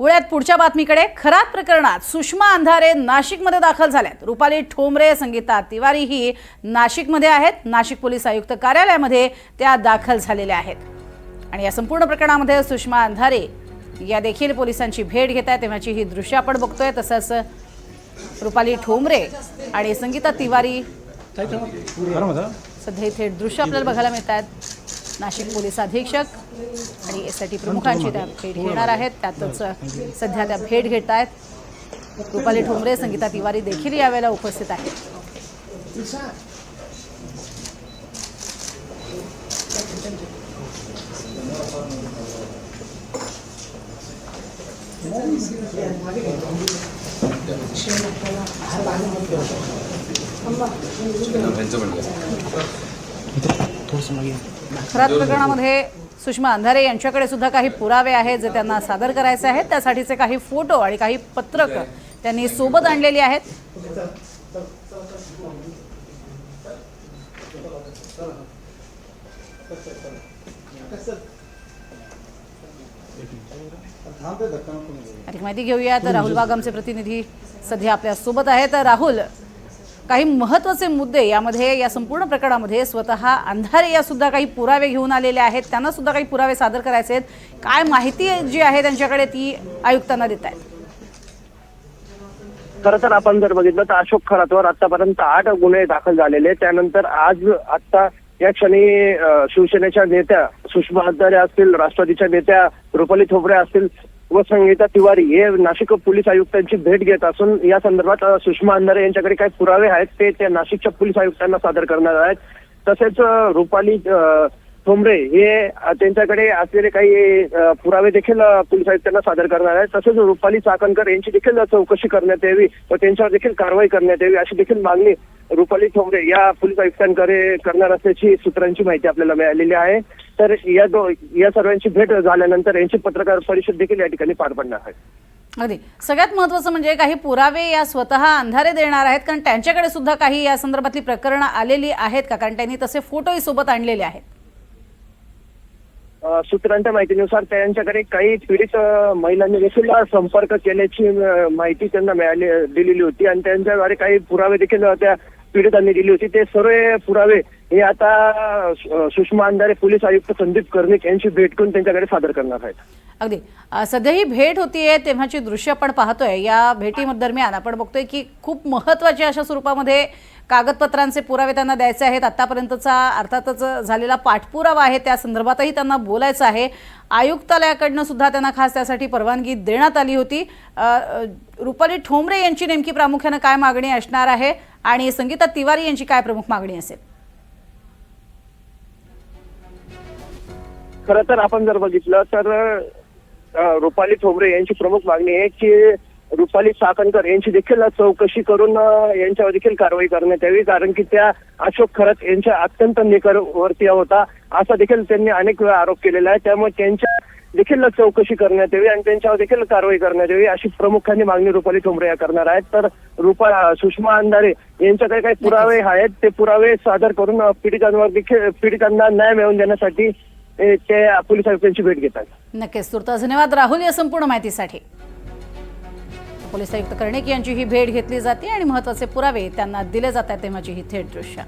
वळ्यात पुढच्या बातमीकडे। खरात प्रकरणात सुषमा अंधारे नाशिकमध्ये दाखल झाल्यात। रुपाली ठोंबरे, संगीता तिवारी ही नाशिकमध्ये आहेत। नाशिक पोलीस आयुक्त कार्यालयामध्ये त्या दाखल झालेल्या आहेत आणि या संपूर्ण प्रकरणामध्ये सुषमा अंधारे या देखील पोलिसांची भेट घेत आहेत तेव्हाची ही दृश्य आपण बघतोय। तसंच रुपाली ठोंबरे आणि संगीता तिवारी सध्या इथे दृश्य आपल्याला बघायला मिळतात। नाशिक पोलीस अधीक्षक आणि एसआयटी प्रमुखांची त्या भेट घेणार आहेत। त्यातच सध्या त्या भेट घेत आहेत। रुपाली ठोंबरे, संगीता तिवारी देखील यावेळेला उपस्थित आहेत। खरात प्रकरणामध्ये सुषमा अंधारे यांच्याकडे सुद्धा काही पुरावे आहेत जे त्यांना सादर करायचे आहेत। त्यासाठीचे काही फोटो आणि काही पत्रक त्यांनी सोबत आणलेली आहेत। अधिक माहिती घेऊया तर राहुल वाघ आमचे प्रतिनिधी सध्या आपल्या सोबत आहेत। राहुल, काही महत्त्वाचे मुद्दे यामध्ये या संपूर्ण प्रकरणामध्ये स्वतः अंधारे या सुद्धा काही पुरावे घेऊन आलेले आहेत। त्यांना सुद्धा काही पुरावे सादर करायचे आहेत। काय माहिती जी आहे त्यांच्याकडे ती आयुक्तांना देत आहेत? खरं तर आपण जर बघितलं तर अशोक खरातवर आतापर्यंत 8 गुन्हे दाखल झालेले। त्यानंतर आता या क्षणी शिवसेनेच्या नेत्या सुषमा अंधारे असतील, राष्ट्रवादीच्या नेत्या रुपाली ठोंबरे असतील व संगीता तिवारी हे नाशिक पोलीस आयुक्तांची भेट घेत असून या संदर्भात सुषमा अंधारे यांच्याकडे काही पुरावे आहेत ते त्या नाशिकच्या पोलीस आयुक्तांना सादर करणार आहेत। तसेच रुपाली ठोंबरे हे त्यांच्याकडे असलेले काही पुरावे देखील पोलीस आयुक्तांना सादर करणार आहेत। तसेच रुपाली चाकणकर यांची देखील चौकशी करण्यात यावी व त्यांच्यावर देखील कारवाई करण्यात यावी अशी देखील मागणी रुपाली ठोंबरे या पोलीस आयुक्तांकडे करणार असल्याची सूत्रांची माहिती आपल्याला मिळालेली आहे। तर या सर्वांची भेट झाल्यानंतर यांची पत्रकार परिषद देखील या ठिकाणी पार पडणार आहे। अगदी सगळ्यात महत्त्वाचं म्हणजे काही पुरावे या स्वतः अंधारे देणार आहेत, कारण त्यांच्याकडे सुद्धा काही या संदर्भातली प्रकरणं आलेली आहेत का? कारण त्यांनी तसे फोटोही सोबत आणलेले आहेत। सूत्रांच्या माहितीनुसार त्यांच्याकडे काही पीडित महिलांनी देखील संपर्क केल्याची माहिती त्यांना दिलेली होती आणि त्यांच्याद्वारे काही पुरावे देखील त्या पीडितांनी दिली होती। ते सर्व पुरावे हे आता सुषमा अंधारे पोलीस आयुक्त संदीप कर्णिक यांची भेट करून त्यांच्याकडे सादर करणार आहेत। अगदी सध्या ही भेट होतीये तेव्हाची दृश्य आपण पाहतोय। या भेटीदरम्यान आपण बघतोय की खूप महत्त्वाच्या अशा स्वरूपामध्ये कागदपत्रांचे पुरावे त्यांना द्यायचे आहेत। आतापर्यंतचा अर्थातच झालेला पाठपुरावा आहे त्या संदर्भातही त्यांना बोलायचं आहे। आयुक्तालयाकडनं सुद्धा त्यांना खास त्यासाठी परवानगी देण्यात आली होती। रुपाली ठोंबरे यांची नेमकी प्रामुख्याने काय मागणी असणार आहे आणि संगीता तिवारी यांची काय प्रमुख मागणी असेल? खरं तर आपण जर बघितलं तर रुपाली ठोंबरे यांची प्रमुख मागणी आहे की रुपाली चाकणकर यांची देखील चौकशी करून यांच्यावर देखील कारवाई करण्यात यावी, कारण की त्या अशोक खरात यांच्या अत्यंत निकटवर्तीय होता असा देखील त्यांनी अनेक वेळा आरोप केलेला आहे। त्यामुळे त्यांच्या देखील चौकशी करण्यात यावी आणि त्यांच्यावर देखील कारवाई करण्यात यावी अशी प्रामुख्याने मागणी रुपाली ठोंबरे या करणार आहेत। तर सुषमा अंधारे यांच्याकडे काही पुरावे आहेत ते पुरावे सादर करून पीडितांना न्याय मिळवून देण्यासाठी ते पोलीस आयुक्तांची भेट घेतात। नक्कीच तुर्तास धन्यवाद राहुल या संपूर्ण माहितीसाठी। पोलीस आयुक्त कर्णिक यांची ही भेट घेतली जाते आणि महत्त्वाचे पुरावे त्यांना दिले जातात तेव्हाची ही थेट दृश्य।